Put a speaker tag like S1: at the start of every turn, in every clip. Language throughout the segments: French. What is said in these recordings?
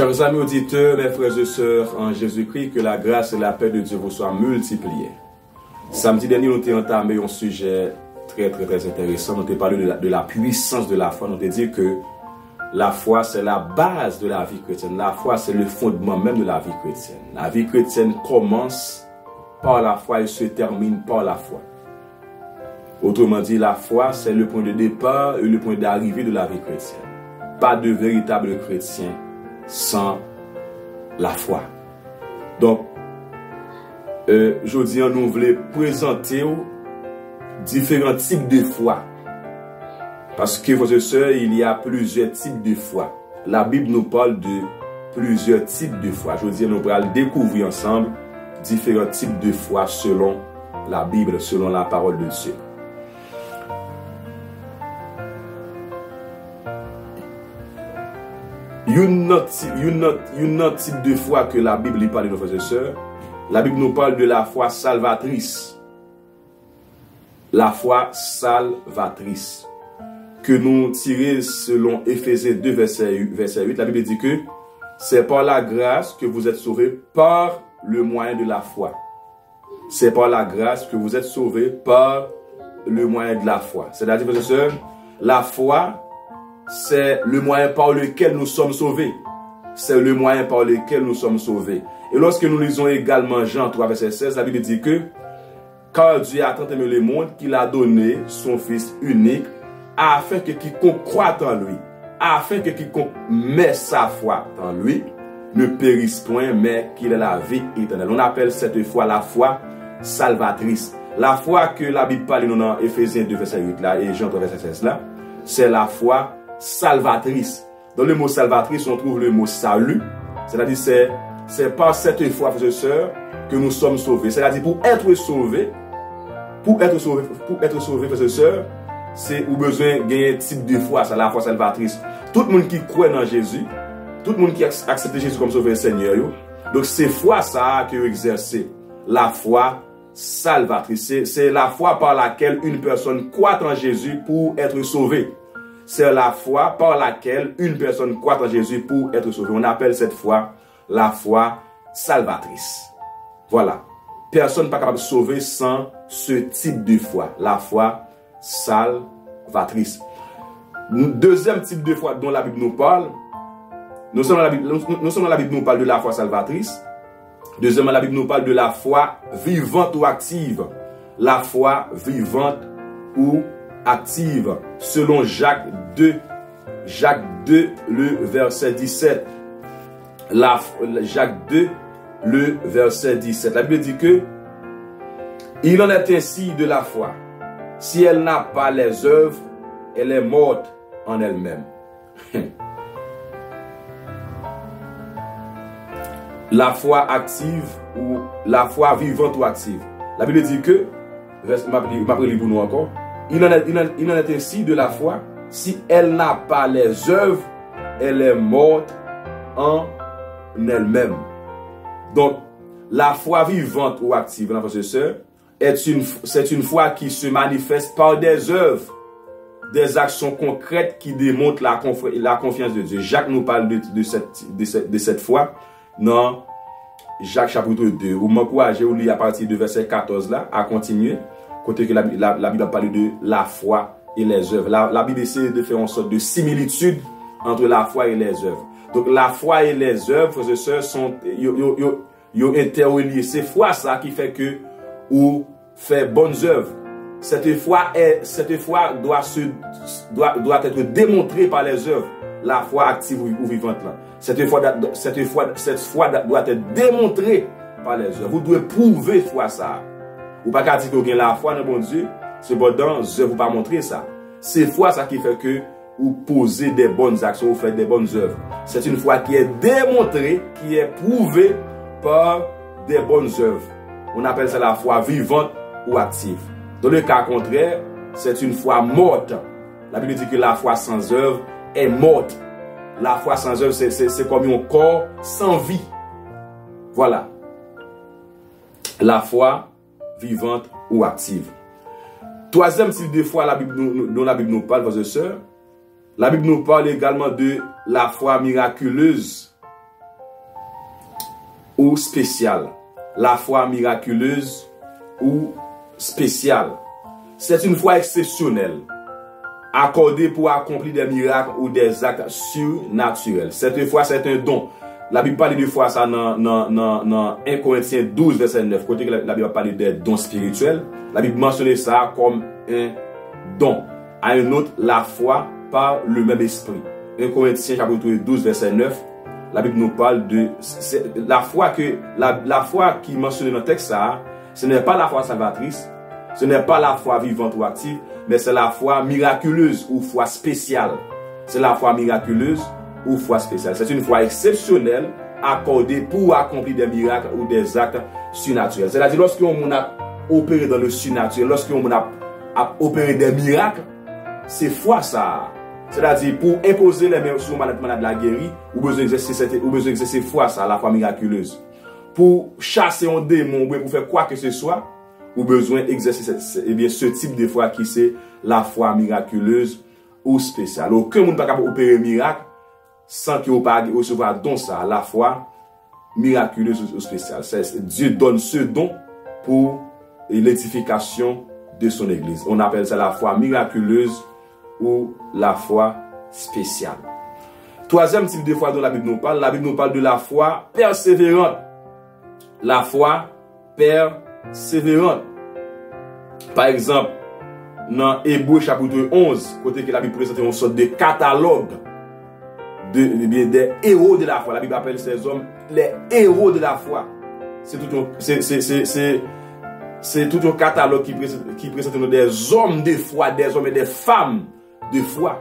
S1: Chers amis auditeurs, mes frères et sœurs en Jésus-Christ, que la grâce et la paix de Dieu vous soient multipliées. Samedi dernier, nous avons entamé un sujet très intéressant. Nous avons parlé de la puissance de la foi. Nous avons dit que la foi, c'est la base de la vie chrétienne. La foi, c'est le fondement même de la vie chrétienne. La vie chrétienne commence par la foi et se termine par la foi. Autrement dit, la foi, c'est le point de départ et le point d'arrivée de la vie chrétienne. Pas de véritable chrétien sans la foi. Donc, aujourd'hui, nous voulons présenter différents types de foi. Parce que, frères et sœurs, il y a plusieurs types de foi. La Bible nous parle de plusieurs types de foi. Aujourd'hui, nous allons découvrir ensemble différents types de foi selon la Bible, selon la parole de Dieu. Une autre type de foi que la Bible parle de nos frères et sœurs, la Bible nous parle de la foi salvatrice. La foi salvatrice. Que nous tirons selon Éphésiens 2, verset 8. La Bible dit que c'est par la grâce que vous êtes sauvés par le moyen de la foi. C'est par la grâce que vous êtes sauvés par le moyen de la foi. C'est-à-dire, frères et sœurs, la foi, c'est le moyen par lequel nous sommes sauvés. C'est le moyen par lequel nous sommes sauvés. Et lorsque nous lisons également Jean 3, verset 16, la Bible dit que car Dieu a tant aimé le monde qu'il a donné son Fils unique afin que quiconque croit en lui, afin que quiconque met sa foi en lui, ne périsse point, mais qu'il ait la vie éternelle. On appelle cette foi la foi salvatrice. La foi que la Bible parle dans Éphésiens 2, verset 8 là, et Jean 3, verset 16 là, c'est la foi salvatrice. Dans le mot salvatrice, on trouve le mot salut. C'est-à-dire, c'est par cette foi, frères et sœurs, que nous sommes sauvés. C'est-à-dire, pour être sauvés, frères et sœurs, c'est au besoin d'un type de foi, c'est la foi salvatrice. Tout le monde qui croit dans Jésus, tout le monde qui accepte Jésus comme sauveur et Seigneur, donc c'est foi ça que vous exercez. La foi salvatrice. C'est la foi par laquelle une personne croit en Jésus pour être sauvée. C'est la foi par laquelle une personne croit en Jésus pour être sauvée. On appelle cette foi la foi salvatrice. Voilà. Personne n'est pas capable de sauver sans ce type de foi. La foi salvatrice. Deuxième type de foi dont la Bible nous parle. Non seulement la Bible nous parle de la foi salvatrice. Deuxièmement, la Bible nous parle de la foi vivante ou active. La foi vivante ou active, selon Jacques 2, le verset 17. Jacques 2, le verset 17. La Bible dit que il en est ainsi de la foi. Si elle n'a pas les œuvres, elle est morte en elle-même. La foi active ou la foi vivante ou active. La Bible dit que, il en est ainsi de la foi. Si elle n'a pas les œuvres, elle est morte en elle-même. Donc, la foi vivante ou active, frères et sœurs, c'est une foi qui se manifeste par des œuvres, des actions concrètes qui démontrent la confiance de Dieu. Jacques nous parle de cette foi dans Jacques chapitre 2. Vous m'encouragez à lire à partir de verset 14 là, à continuer. Côté que la Bible a parlé de la foi et les œuvres. La Bible essaie de faire une sorte de similitude entre la foi et les œuvres. Donc la foi et les œuvres, frères et sœurs, sont interreliés. C'est foi ça qui fait que ou fait bonnes œuvres. Cette foi doit être démontrée par les œuvres. La foi active ou vivante là. Cette foi doit être démontrée par les œuvres. Vous devez prouver foi ça. Ou pas qu'à dire que vous avez la foi dans bon Dieu, cependant, je ne vous pas montrer ça. C'est foi ça qui fait que vous posez des bonnes actions, vous faites des bonnes œuvres. C'est une foi qui est démontrée, qui est prouvée par des bonnes œuvres. On appelle ça la foi vivante ou active. Dans le cas contraire, c'est une foi morte. La Bible dit que la foi sans œuvre est morte. La foi sans œuvre, c'est comme un corps sans vie. Voilà. La foi vivante ou active. Troisième type de foi dont la Bible nous parle, frères et sœurs, la Bible nous parle également de la foi miraculeuse. ou spéciale. La foi miraculeuse ou spéciale. C'est une foi exceptionnelle, accordée pour accomplir des miracles ou des actes surnaturels. Cette foi, c'est un don. La Bible parle de foi ça dans 1 Corinthiens 12, verset 9. Côté que la Bible parle des dons spirituels, la Bible mentionne ça comme un don. À un autre, la foi par le même esprit. 1 Corinthiens chapitre 12, verset 9. La Bible nous parle de la foi qui est mentionnée dans le texte, ça, ce n'est pas la foi salvatrice, ce n'est pas la foi vivante ou active, mais c'est la foi miraculeuse ou foi spéciale. C'est la foi miraculeuse ou foi spéciale. C'est une foi exceptionnelle accordée pour accomplir des miracles ou des actes surnaturels. C'est-à-dire lorsqu'on a opéré dans le surnaturel, lorsqu'on a opéré des miracles, c'est foi ça. C'est-à-dire, pour imposer les mains sur le malade de la guérie, ou besoin d'exercer foi, ça, la foi miraculeuse. Pour chasser un démon, ou pour faire quoi que ce soit, ou besoin d'exercer ce type de foi qui c'est la foi miraculeuse ou spéciale. Aucun monde n'est pas capable d'opérer un miracle sans qu'il ait recevoir don ça, la foi miraculeuse ou spéciale. Dieu donne ce don pour l'édification de son église. On appelle ça la foi miraculeuse ou la foi spéciale. Troisième type de foi dont la Bible nous parle de la foi persévérante. La foi persévérante. Par exemple, dans Hébreux chapitre 11, côté que la Bible présente une sorte de catalogue des héros de la foi. La Bible appelle ces hommes les héros de la foi. C'est tout un catalogue qui présente des hommes de foi, des hommes et des femmes de foi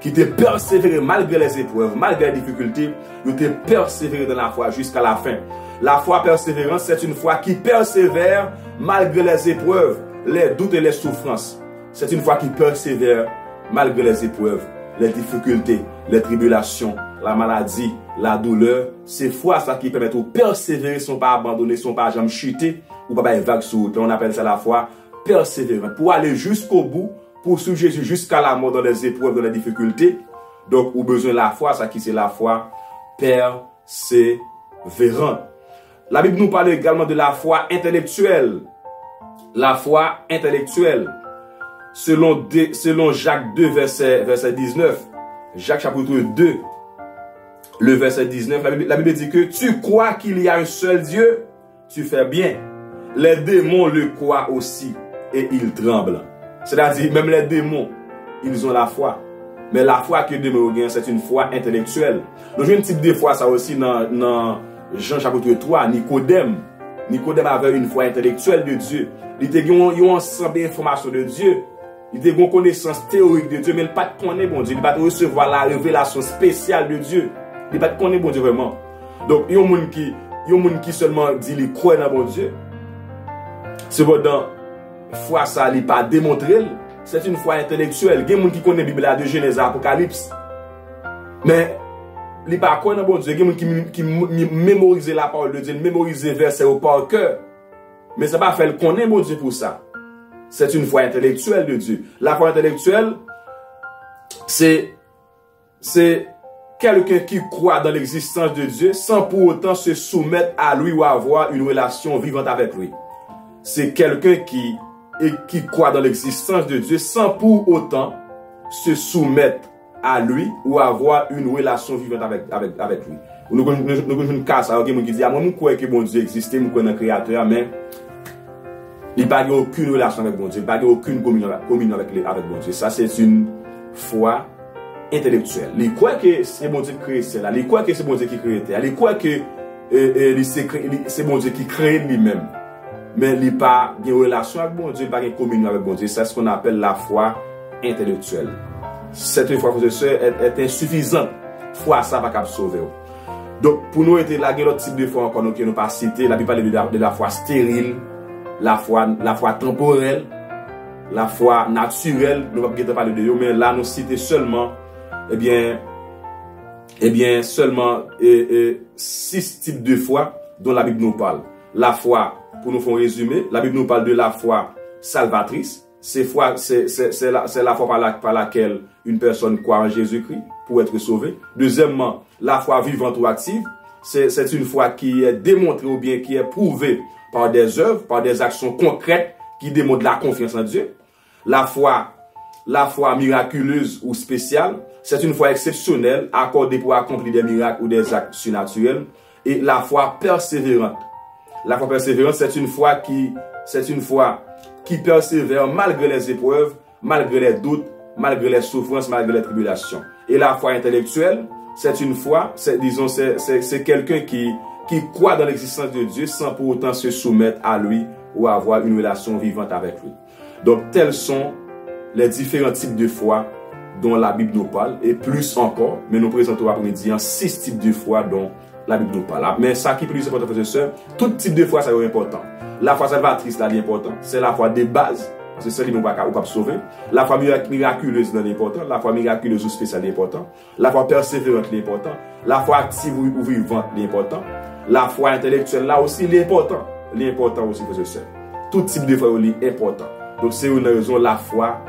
S1: qui te persévéré malgré les épreuves, malgré les difficultés, ils te persévéré dans la foi jusqu'à la fin. La foi persévérante, c'est une foi qui persévère malgré les épreuves, les doutes et les souffrances. C'est une foi qui persévère malgré les épreuves, les difficultés, les tribulations, la maladie, la douleur. C'est foi ça qui permet de persévérer, sans pas abandonner, sans pas jamais chuter ou pas vague sur route. On appelle ça la foi persévérante. Pour aller jusqu'au bout, pour suivre Jésus jusqu'à la mort dans les épreuves, dans les difficultés. Donc, ou besoin de la foi, ça qui c'est la foi persévérante. La Bible nous parle également de la foi intellectuelle. La foi intellectuelle. Selon Jacques 2, verset 19. Jacques chapitre 2, le verset 19. La Bible dit que tu crois qu'il y a un seul Dieu, tu fais bien. Les démons le croient aussi et ils tremblent. C'est-à-dire, même les démons, ils ont la foi. Mais la foi que les démons ont, c'est une foi intellectuelle. Donc, j'ai un type de foi, ça aussi, dans Jean chapitre 3, Nicodème. Nicodème avait une foi intellectuelle de Dieu. Il était un ensemble d'informations de Dieu. Il était une connaissance théorique de Dieu, mais il n'a pas de connaître bon Dieu. Il n'a pas de recevoir la révélation spéciale de Dieu. Il n'a pas de connaître bon Dieu vraiment. Donc, il y a un monde qui seulement dit qu'il croit dans bon Dieu. Cependant, foi ça n'est pas démontré, c'est une foi intellectuelle. Il y a des gens qui connaissent la Bible de Genèse à Apocalypse. Mais il n'est pas connaître bon Dieu. Il y a des gens qui mémorisent la parole de Dieu, mémorisent les versets au par cœur. Mais ça ne va pas faire connaître bon Dieu pour ça. C'est une foi intellectuelle de Dieu. La foi intellectuelle, c'est quelqu'un qui croit dans l'existence de Dieu sans pour autant se soumettre à lui ou avoir une relation vivante avec lui. C'est quelqu'un qui croit dans l'existence de Dieu sans pour autant se soumettre à lui ou avoir une relation vivante avec lui. Nous avons une cas, qui dit, moi, je crois que bon Dieu existe, je crois dans le Créateur, mais il n'y a pas aucune relation avec bon Dieu, il n'y a pas aucune communion avec bon Dieu. Ça, c'est une foi intellectuelle. Il croit que c'est bon Dieu qui crée cela, il croit que c'est bon Dieu qui crée terre, il croit que c'est bon Dieu qui crée lui-même. Mais il n'y a pas de relation avec bon Dieu, il n'y a pas de communion avec bon Dieu. C'est ce qu'on appelle la foi intellectuelle. Cette foi, frères et sœurs, est insuffisante. Foi, ça ne va pas sauver. Donc, pour nous, il y a d'autres types de foi encore que nous n'avons pas cité. La Bible parle de la foi stérile, la foi temporelle, la foi naturelle. Nous ne pouvons pas parler de eux, mais là, nous citons seulement, seulement 6 types de foi dont la Bible nous parle. La foi, pour nous faire un résumé, la Bible nous parle de la foi salvatrice. C'est la foi par laquelle une personne croit en Jésus-Christ pour être sauvée. Deuxièmement, la foi vivante ou active. c'est une foi qui est démontrée ou bien qui est prouvée par des œuvres, par des actions concrètes qui démontrent la confiance en Dieu. La foi miraculeuse ou spéciale, c'est une foi exceptionnelle accordée pour accomplir des miracles ou des actes surnaturels. Et la foi persévérante. La foi persévérante, c'est une foi qui persévère malgré les épreuves, malgré les doutes, malgré les souffrances, malgré les tribulations. Et la foi intellectuelle, c'est une foi, c'est quelqu'un qui croit dans l'existence de Dieu sans pour autant se soumettre à lui ou avoir une relation vivante avec lui. Donc, tels sont les différents types de foi dont la Bible nous parle, et plus encore, mais nous présentons après-midi 6 types de foi dont la Bible nous parle. Mais ça qui est plus important, frères et sœurs, tout type de foi, ça est important. La foi salvatrice, là, l'important, c'est la foi de base, c'est celle qui nous va sauver. La foi miraculeuse, l'important. La foi miraculeuse ou spéciale, l'important. La foi persévérante, l'important. La foi active ou vivante, l'important. La foi intellectuelle, là aussi, l'important. L'important aussi, frères et sœurs. Tout type de foi est important. Donc, c'est une raison, la foi,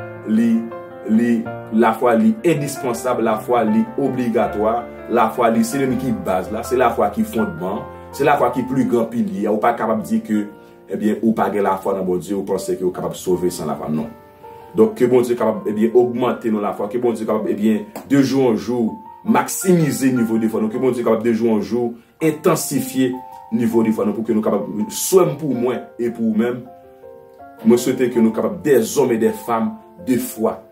S1: indispensable, la foi obligatoire, la foi c'est le qui base là, c'est la foi qui fondement, c'est la foi qui plus grand pilier. Ou pas capable de dire que ou pas la foi dans bon Dieu, ou penser que vous capable de sauver sans la foi, non. Donc que bon Dieu capable augmenter dans la foi, que bon Dieu capable de jour en jour maximiser le niveau de foi, donc que bon Dieu capable de jour en jour intensifier le niveau de foi pour que nous capable soit pour moi et pour vous-même. Moi souhaite que nous capables des hommes et des femmes de foi.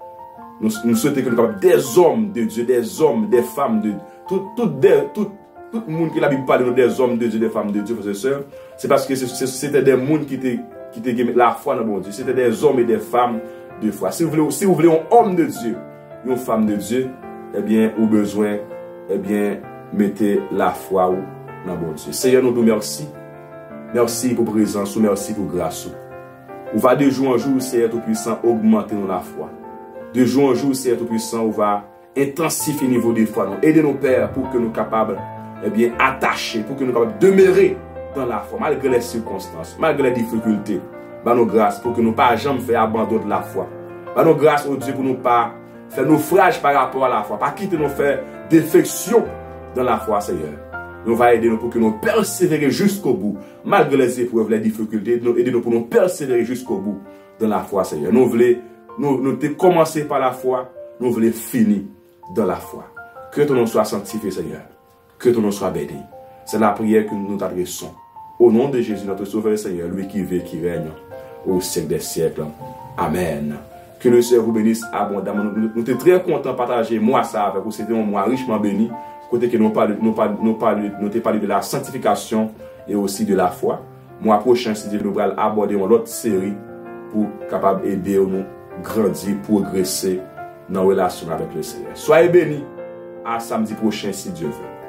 S1: Nous souhaitons que nous capables des hommes de Dieu, des hommes, des femmes de tout le monde qui la Bible parle des hommes de Dieu, des femmes de Dieu, frères et sœurs, c'est parce que c'était des gens qui étaient la foi dans mon Dieu. C'était des hommes et des femmes de foi. Si vous voulez un homme de Dieu, une femme de Dieu, au besoin, mettez la foi dans mon Dieu. Seigneur, nous merci. Merci pour présence, merci pour grâce. On va de jour en jour, Seigneur Tout-Puissant, augmenter dans la foi. De jour en jour, Seigneur Tout-Puissant, on va intensifier le niveau de foi. Aider nos pères pour que nous soyons capables, attachés, pour que nous soyons capables de demeurer dans la foi, malgré les circonstances, malgré les difficultés. Bah nos grâces pour que nous ne pas jamais faire abandon de la foi. Bah nos grâces, oh Dieu, pour nous pas faire naufrage par rapport à la foi, pas quitter nous faire défection dans la foi, Seigneur. Nous va aider nous pour que nous persévérer jusqu'au bout, malgré les épreuves, les difficultés, nous aider nous pour nous persévérer jusqu'au bout dans la foi, Seigneur. Nous voulons commencer par la foi, nous voulons finir dans la foi. Que ton nom soit sanctifié, Seigneur. Que ton nom soit béni. C'est la prière que nous t'adressons. Au nom de Jésus, notre Sauveur, Seigneur, lui qui vit, qui règne au siècle des siècles. Amen. Que le Seigneur vous bénisse abondamment. Nous sommes très contents de partager moi ça avec vous. C'était un mois richement béni. Côté que nous parlons de la sanctification et aussi de la foi. Mois prochain, si Dieu nous va aborder une autre série pour capable aider nous grandir, progresser dans la relation avec le Seigneur. Soyez bénis. À samedi prochain si Dieu veut.